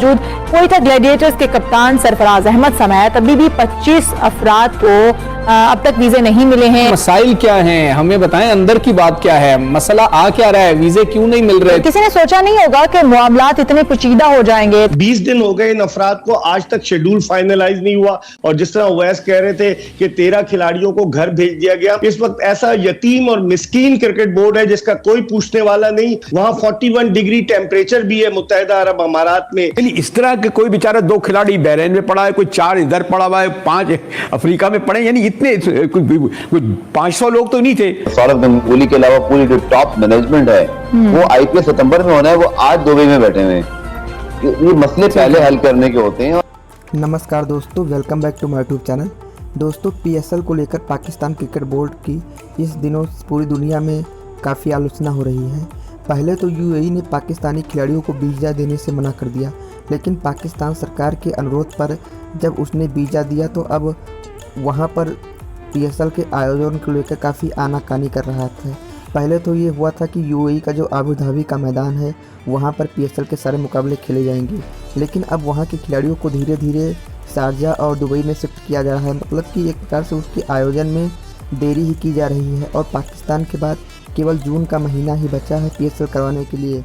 Quetta Gladiators के कप्तान सरफराज अहमद समेत अभी भी 25 अफराद को अब तक वीजे नहीं मिले हैं। मसाइल क्या हैं, हमें बताएं, अंदर की बात क्या है, मसला आ क्या रहा है, वीजे क्यों नहीं मिल रहे? किसी ने सोचा नहीं होगा कि मामलात इतने पेचीदा हो जाएंगे। 20 दिन हो गए इन अफराद को, आज तक शेड्यूल फाइनलाइज नहीं हुआ। और जिस तरह ओवैस कह रहे थे कि 13 खिलाड़ियों को घर भेज दिया गया, इस वक्त ऐसा यतीम और मिस्कीन क्रिकेट बोर्ड है जिसका कोई पूछने वाला नहीं। वहां 41 डिग्री टेम्परेचर भी है मुत्तहिदा अरब अमारात में। इस तरह के कोई बेचारा 2 खिलाड़ी बहरीन में पड़ा है, कोई 4 इधर पड़ा हुआ है, 5 अफ्रीका में पड़े, यानी इतने कोई 500 लोग तो नहीं थे। सौरभ गंगूली के अलावा पूरी जो टॉप मैनेजमेंट है वो आईपीएल सितंबर में होना है, वो आज दुबई में बैठे हुए हैं। ये मसले पहले हल करने के होते हैं। नमस्कार दोस्तों, welcome back to my YouTube channel. दोस्तों, पीएसएल को लेकर पाकिस्तान क्रिकेट बोर्ड की इस दिनों पूरी दुनिया में काफ़ी आलोचना हो रही है। पहले तो यूएई ने पाकिस्तानी खिलाड़ियों को वीज़ा देने से मना कर दिया, लेकिन पाकिस्तान सरकार के अनुरोध पर जब उसने वीज़ा दिया तो अब वहां पर पीएसएल के आयोजन को लेकर काफ़ी आनाकानी कर रहा था। पहले तो ये हुआ था कि यूएई का जो अबू धाबी का मैदान है वहाँ पर पीएसएल के सारे मुकाबले खेले जाएंगे, लेकिन अब वहाँ के खिलाड़ियों को धीरे धीरे शारजा और दुबई में शिफ्ट किया जा रहा है। मतलब कि एक प्रकार से उसके आयोजन में देरी ही की जा रही है और पाकिस्तान के बाद केवल जून का महीना ही बचा है पीएसएल करवाने के लिए।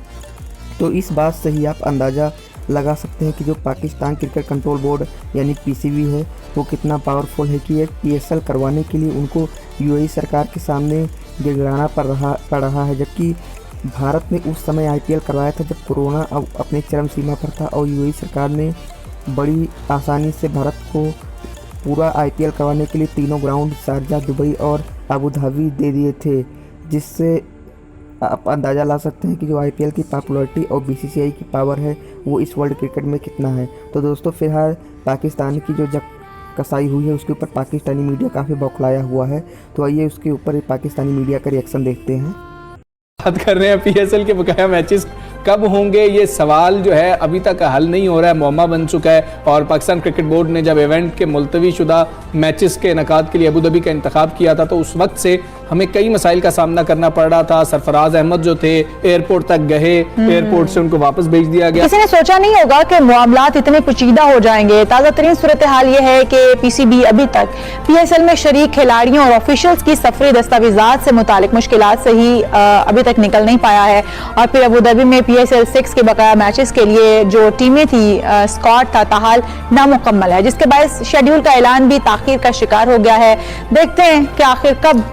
तो इस बात से ही आप अंदाज़ा लगा सकते हैं कि जो पाकिस्तान क्रिकेट कंट्रोल बोर्ड यानी पीसीबी है वो कितना पावरफुल है कि एक पीएसएल करवाने के लिए उनको यूएई सरकार के सामने गिड़गिड़ाना पड़ रहा है। जबकि भारत ने उस समय आईपीएल करवाया था जब कोरोना अब अपने चरम सीमा पर था और यूएई सरकार ने बड़ी आसानी से भारत को पूरा आईपीएल करवाने के लिए तीनों ग्राउंड शारजा, दुबई और अबू धाबी दे दिए थे, जिससे आप अंदाज़ा ला सकते हैं कि जो आईपीएल की पॉपुलैरिटी और बीसीसीआई की पावर है वो इस वर्ल्ड क्रिकेट में कितना है। तो दोस्तों, फिलहाल पाकिस्तान की जो कसाई हुई है उसके ऊपर पाकिस्तानी मीडिया काफ़ी बौखलाया हुआ है। तो आइए उसके ऊपर पाकिस्तानी मीडिया का रिएक्शन देखते हैं। बात कर रहे हैं पीएसएल के बकाया मैचेस कब होंगे, ये सवाल जो है अभी तक हल नहीं हो रहा है, मुअम्मा बन चुका है। और पाकिस्तान क्रिकेट बोर्ड ने जब इवेंट के मुलतवी शुदा मैचेस के इनेकाद के लिए अबू धाबी का इंतखाब किया था तो उस वक्त से हमें कई मसाइल का सामना करना पड़ रहा था। सरफराज अहमद जो थे एयरपोर्ट तक गए, एयरपोर्ट से उनको वापस भेज दिया गया। किसी ने सोचा नहीं होगा कि मामलात इतने पेचीदा हो जाएंगे। ताज़ा तरीन सूरत हाल ये है कि पीसीबी अभी तक पीएसएल में शरीक खिलाड़ियों और ऑफिशियल्स की सफरी दस्तावेजात से मुतालिक मुश्किलात से ही अभी तक निकल नहीं पाया है। और फिर अबू धाबी में पीएसएल 6 के बकाया मैचेस के लिए जो टीमें थी, स्क्वाड था, ताहाल नामुकम्मल है, जिसके बाद शेड्यूल का ऐलान भी ताखीर का शिकार हो गया है। देखते हैं कि आखिर कब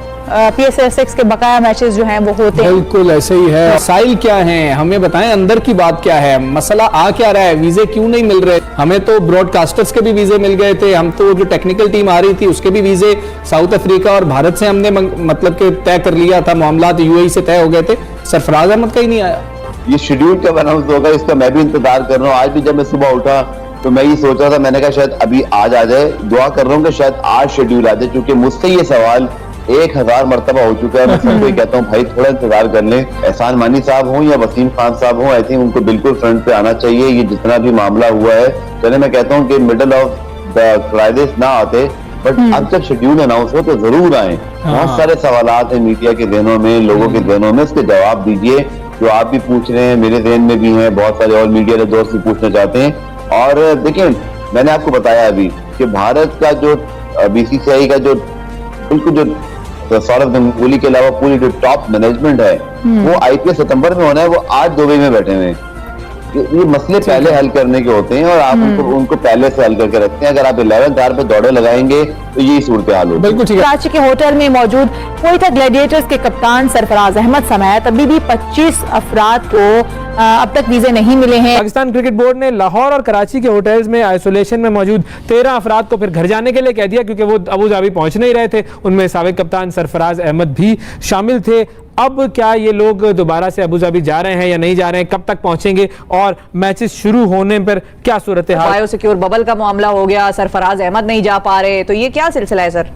पीएसएल 6 के बकाया मैचेस जो हैं वो होते हैं। बिल्कुल ऐसे ही है। मसाइल क्या हैं, हमें बताएं, अंदर की बात क्या है, मसला आ क्या रहा है, वीजे क्यों नहीं मिल रहे? हमें तो ब्रॉडकास्टर्स के भी वीजे मिल गए थे, हम तो जो टेक्निकल टीम आ रही थी उसके भी वीजे साउथ अफ्रीका और भारत से हमने मतलब के तय कर लिया था, मामलात यूएई से तय हो गए थे। सरफराज अहमद का ही नहीं आया। ये शेड्यूल कब अनाउंस होगा इसका मैं भी इंतजार कर रहा हूँ। आज भी जब मैं सुबह उठा तो मैं ये सोच रहा था, मैंने कहा शायद अभी आज आ जाए, दुआ कर रहा हूँ कि शायद आज शेड्यूल आ जाए, क्योंकि मुझसे ये सवाल 1000 मरतबा हो चुका है। मैं सबको कहता हूँ भाई थोड़ा इंतजार कर लें। एहसान मानी साहब हों या वसीम खान साहब हों, आई थिंक उनको बिल्कुल फ्रंट पे आना चाहिए। ये जितना भी मामला हुआ है, चले मैं कहता हूँ कि मिडल ऑफ द क्राइसिस ना आते, बट अब जब शेड्यूल अनाउंस हो तो जरूर आए। बहुत सारे सवालात हैं मीडिया के ज़हनों में, लोगों के ज़हनों में, उसके जवाब दीजिए। जो आप भी पूछ रहे हैं मेरे ज़हन में भी हैं, बहुत सारे और मीडिया के दोस्त भी पूछना चाहते हैं। और देखिए, मैंने आपको बताया अभी कि भारत का जो बीसीसीआई का जो बिल्कुल जो सौरभ गंगूली के अलावा पूरी जो टॉप मैनेजमेंट है वो आईपीएल सितंबर में होना है, वो आज दुबई में बैठे हुए हैं। ये मसले पहले हल करने के होते हैं और आप उनको पहले से हल करके रखते हैं। अगर आप 11th आवर पे दौड़े लगाएंगे तो यही सूरत हाल होगी। बिल्कुल ठीक है। कराची के होटल में मौजूद कोयटा ग्लैडिएटर्स के कप्तान सरफराज अहमद समेत अभी भी 25 अफराद को अब तक वीजे नहीं मिले हैं। पाकिस्तान क्रिकेट बोर्ड ने लाहौर और कराची के होटल्स में आइसोलेशन में मौजूद 13 अफराद को फिर घर जाने के लिए कह दिया, क्योंकि वो अबू धाबी पहुंच नहीं रहे थे। उनमें साबिक कप्तान सरफराज अहमद भी शामिल थे। अब क्या ये लोग दोबारा से अबू धाबी जा रहे हैं या नहीं जा रहे हैं, कब तक पहुंचेंगे और मैचेस शुरू होने पर क्या सूरत है? बायो सिक्योर बबल का मामला हो गया, सरफराज अहमद नहीं जा पा रहे, तो ये क्या सिलसिला है सर?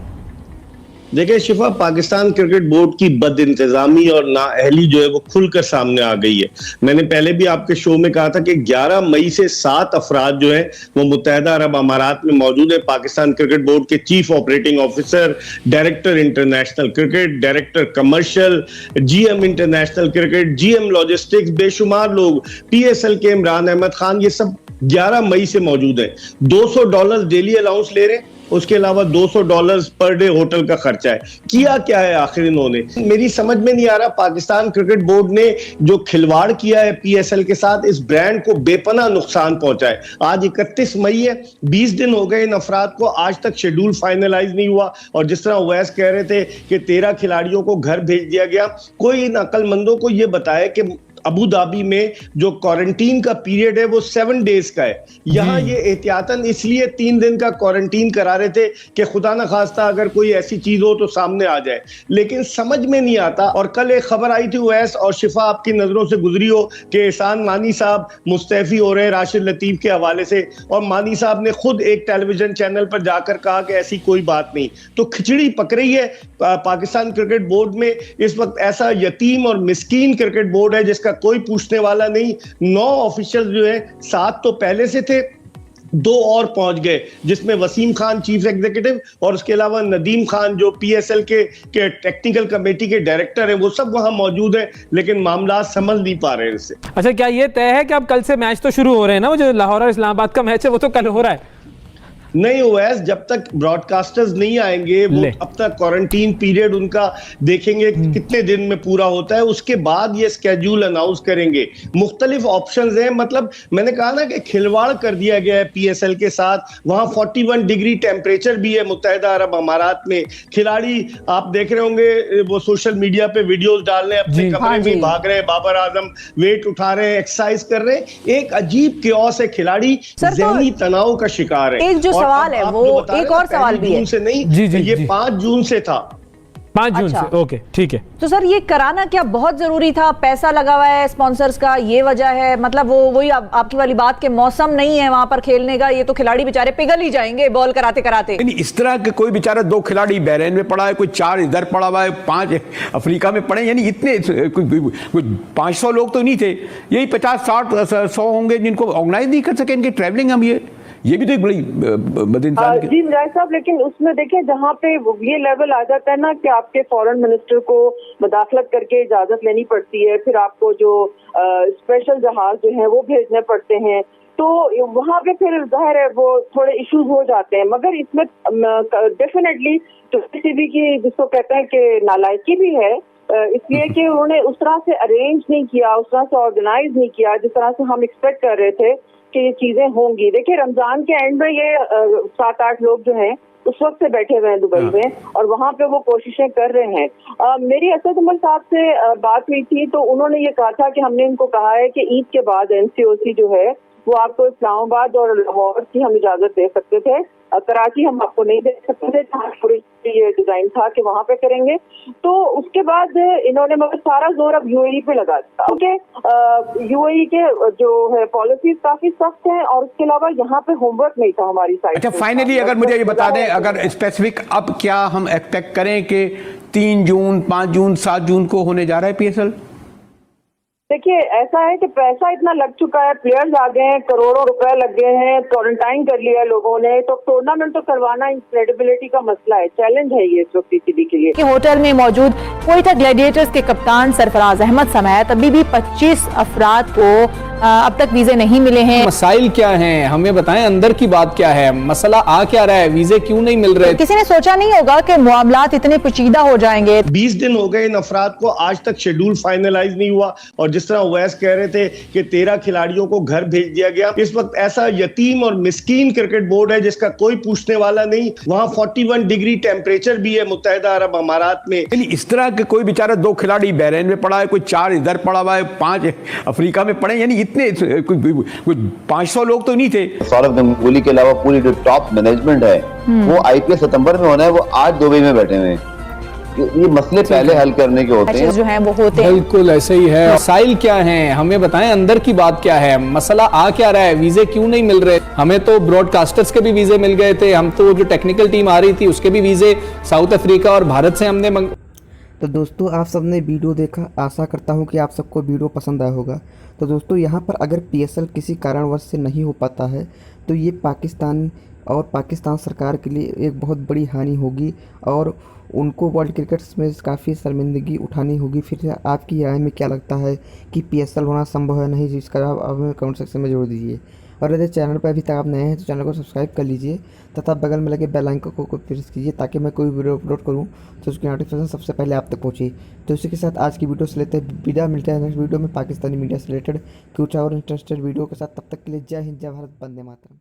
देखिए शिफा, पाकिस्तान क्रिकेट बोर्ड की बदइंतजामी और नाअहली जो है वो खुलकर सामने आ गई है। मैंने पहले भी आपके शो में कहा था कि 11 मई से 7 अफराद जो है वो मुत्तहदा अरब अमारात में मौजूद है। पाकिस्तान क्रिकेट बोर्ड के chief operating officer, director international cricket, director commercial, GM international cricket, GM logistics, बेशुमार लोग, पीएसएल के इमरान अहमद खान, ये सब 11 मई से मौजूद है। $200 डेली अलाउंस ले रहे हैं, उसके अलावा $200 पर डे होटल का खर्चा है। किया क्या है आखिर इन्होंने? मेरी समझ में नहीं आ रहा। पाकिस्तान क्रिकेट बोर्ड ने जो खिलवाड़ किया है पीएसएल के साथ, इस ब्रांड को बेपनाह नुकसान पहुंचा है। आज 31 मई है, 20 दिन हो गए इन अफराद को, आज तक शेड्यूल फाइनलाइज नहीं हुआ। और जिस तरह उवैस कह रहे थे कि 13 खिलाड़ियों को घर भेज दिया गया, कोई इन अक्लमंदों को यह बताए कि अबू धाबी में जो क्वारंटीन का पीरियड है वो 7 डेज का है। यहाँ ये एहतियातन इसलिए 3 दिन का क्वारंटीन करा रहे थे कि खुदा न खास्ता अगर कोई ऐसी चीज हो तो सामने आ जाए, लेकिन समझ में नहीं आता। और कल एक खबर आई थी उवैस और शिफा, आपकी नजरों से गुजरी हो कि एहसान मानी साहब मुस्तैफी हो रहे हैं राशिद लतीफ के हवाले से, और मानी साहब ने खुद एक टेलीविजन चैनल पर जाकर कहा कि ऐसी कोई बात नहीं। तो खिचड़ी पक रही है पाकिस्तान क्रिकेट बोर्ड में। इस वक्त ऐसा यतीम और मिस्कीन क्रिकेट बोर्ड है जिसका कोई पूछने वाला नहीं। 9 ऑफिशियल जो है, 7 तो पहले से थे, 2 और पहुंच गए, जिसमें वसीम खान चीफ एग्जीक्यूटिव और उसके अलावा नदीम खान जो पीएसएल के टेक्निकल कमेटी के डायरेक्टर हैं, वो सब वहां मौजूद हैं, लेकिन मामला समझ नहीं पा रहे हैं इससे। अच्छा, क्या ये तय है कि अब कल से मैच तो शुरू हो रहे हैं ना? वो जो लाहौर और इस्लामाबाद का मैच है वो तो कल हो रहा है। नहीं ओवैस, जब तक ब्रॉडकास्टर्स नहीं आएंगे वो अब तक क्वारंटीन पीरियड उनका देखेंगे कितने दिन में पूरा होता है, उसके बाद ये स्केड्यूल अनाउंस करेंगे। मुख्तलिफ ऑप्शंस हैं, मतलब मैंने कहा ना कि खिलवाड़ कर दिया गया है पीएसएल के साथ। वहां 41 डिग्री टेम्परेचर भी है मुत्तहदा अरब अमारात में। खिलाड़ी आप देख रहे होंगे वो सोशल मीडिया पे वीडियोस डाल रहे हैं, अपने कमरे में भाग रहे हैं, बाबर आजम वेट उठा रहे हैं, एक्सरसाइज कर रहे हैं। एक अजीब क्योस है, खिलाड़ी जहनी तनाव का शिकार है। एक जो सवाल है वो एक और सवाल भी है। जून से नहीं, ये 5 जून से था। 5 जून से, ओके ठीक है। तो सर ये कराना क्या बहुत जरूरी था? पैसा लगा हुआ है स्पॉन्सर्स का, ये वजह है? मतलब वो वही आपकी वाली बात के मौसम नहीं है वहां पर खेलने का, ये तो खिलाड़ी बेचारे पिघल ही जाएंगे बॉल कराते कराते। नहीं, इस तरह के कोई बेचारा 2 खिलाड़ी बहरीन में पड़ा है, कोई 4 इधर पड़ा हुआ है, 5 अफ्रीका में पड़े, यानी इतने कोई 500 लोग तो नहीं थे, यही 50-60-100 होंगे जिनको ऑर्गेनाइज नहीं कर सके इनकी ट्रैवलिंग। हम ये भी तो एक बड़ी बदइंसान जी मुजाहिद साहब, लेकिन उसमें देखिए जहाँ पे ये लेवल आ जाता है ना कि आपके फॉरेन मिनिस्टर को मुदाखलत करके इजाजत लेनी पड़ती है, फिर आपको जो स्पेशल जहाज जो है वो भेजने पड़ते हैं, तो वहाँ पे फिर जाहिर है वो थोड़े इश्यूज हो जाते हैं। मगर इसमें डेफिनेटली तो पीसीबी की जिसको कहते हैं कि नालायकी भी है, इसलिए कि उन्होंने उस तरह से अरेंज नहीं किया, उस तरह से ऑर्गेनाइज नहीं किया जिस तरह से हम एक्सपेक्ट कर रहे थे कि ये चीजें होंगी। देखिए रमजान के एंड में ये 7-8 लोग जो हैं उस वक्त से बैठे हुए हैं दुबई में और वहाँ पे वो कोशिशें कर रहे हैं। मेरी असद उमर साहब से बात हुई थी तो उन्होंने ये कहा था कि हमने इनको कहा है कि ईद के बाद एनसीओसी जो है वो आपको इस्लामाबाद और लाहौर की हम इजाजत दे सकते थे, कराची हम आपको नहीं दे सकते थे, पूरी ये डिजाइन था कि वहां पे करेंगे। तो उसके बाद इन्होंने मगर सारा जोर अब यूएई पे लगा दिया, क्योंकि यूएई के जो है पॉलिसीज काफी सख्त हैं और उसके अलावा यहाँ पे होमवर्क नहीं था हमारी साइड। अच्छा, फाइनली अगर मुझे ये बता दें, अगर स्पेसिफिक अब क्या हम एक्सपेक्ट करें कि 3 जून, 5 जून, 7 जून को होने जा रहा है पीएसएल? देखिए ऐसा है कि पैसा इतना लग चुका है, प्लेयर्स आ गए हैं, करोड़ों रुपए लग गए हैं, क्वारंटाइन कर लिया है लोगों ने, तो टूर्नामेंट तो करवाना क्रेडिबिलिटी का मसला है, चैलेंज है ये इस वक्त पीसीबी के लिए। होटल में मौजूद कोयटा ग्लैडिएटर्स के कप्तान सरफराज अहमद समेत अभी भी 25 अफराद को अब तक वीजे नहीं मिले हैं। मसाइल क्या हैं, हमें बताएं, अंदर की बात क्या है, मसला आ क्या रहा है, वीजे क्यों नहीं मिल रहे? किसी ने सोचा नहीं होगा कि मामलात इतने पेचीदा हो जाएंगे। 20 दिन हो गए इन अफराद को, आज तक शेड्यूल फाइनलाइज नहीं हुआ। और जिस तरह उवैस कह रहे थे कि 13 खिलाड़ियों को घर भेज दिया गया। इस वक्त ऐसा यतीम और मिस्कीन क्रिकेट बोर्ड है जिसका कोई पूछने वाला नहीं। वहां 41 डिग्री टेम्परेचर भी है मुत्तहदा अरब अमारात में। इस तरह के कोई बेचारा 2 खिलाड़ी बहरीन में पड़ा है, कोई 4 इधर पड़ा हुआ है, 5 अफ्रीका में पड़े, यानी इतने कोई 500 लोग तो नहीं थे। सौरभ गंगुली के अलावा पूरी जो टॉप मैनेजमेंट है वो आईपीएल सितंबर में होना है, वो आज दुबई में बैठे हुए हैं। ये मसले पहले हल करने के होते हैं। मैचेस जो हैं वो होते हैं। बिल्कुल ऐसे ही है। मसाइल क्या हैं, हमें बताएं, अंदर की बात क्या है, मसला आ क्या रहा है, वीजे क्यों नहीं मिल रहे? हमें तो ब्रॉडकास्टर्स के भी वीजे मिल गए थे, हम तो जो टेक्निकल टीम आ रही थी उसके भी वीजे साउथ अफ्रीका और भारत से हमने तो दोस्तों आप सबने वीडियो देखा, आशा करता हूँ कि आप सबको वीडियो पसंद आया होगा। तो दोस्तों यहाँ पर अगर PSL किसी कारणवश से नहीं हो पाता है तो ये पाकिस्तान और पाकिस्तान सरकार के लिए एक बहुत बड़ी हानि होगी और उनको वर्ल्ड क्रिकेट में काफ़ी शर्मिंदगी उठानी होगी। फिर आपकी राय में क्या लगता है कि PSL होना संभव है नहीं, जिसका जवाब आप हमें कमेंट सेक्शन में जरूर दीजिए। और यदि चैनल पर अभी तक आप नए हैं तो चैनल को सब्सक्राइब कर लीजिए तथा बगल में लगे बेल आइकन को प्रेस कीजिए ताकि मैं कोई वीडियो अपलोड करूं तो उसकी नोटिफिकेशन सबसे पहले आप तक पहुंचे। तो इसी के साथ आज की वीडियो से लेते विदा, मिलते हैं नेक्स्ट वीडियो में पाकिस्तानी मीडिया से रिलेटेड कुछ और इंटरेस्टेड वीडियो के साथ। तब तक के लिए जय हिंद, जय भारत, वंदे मातरम।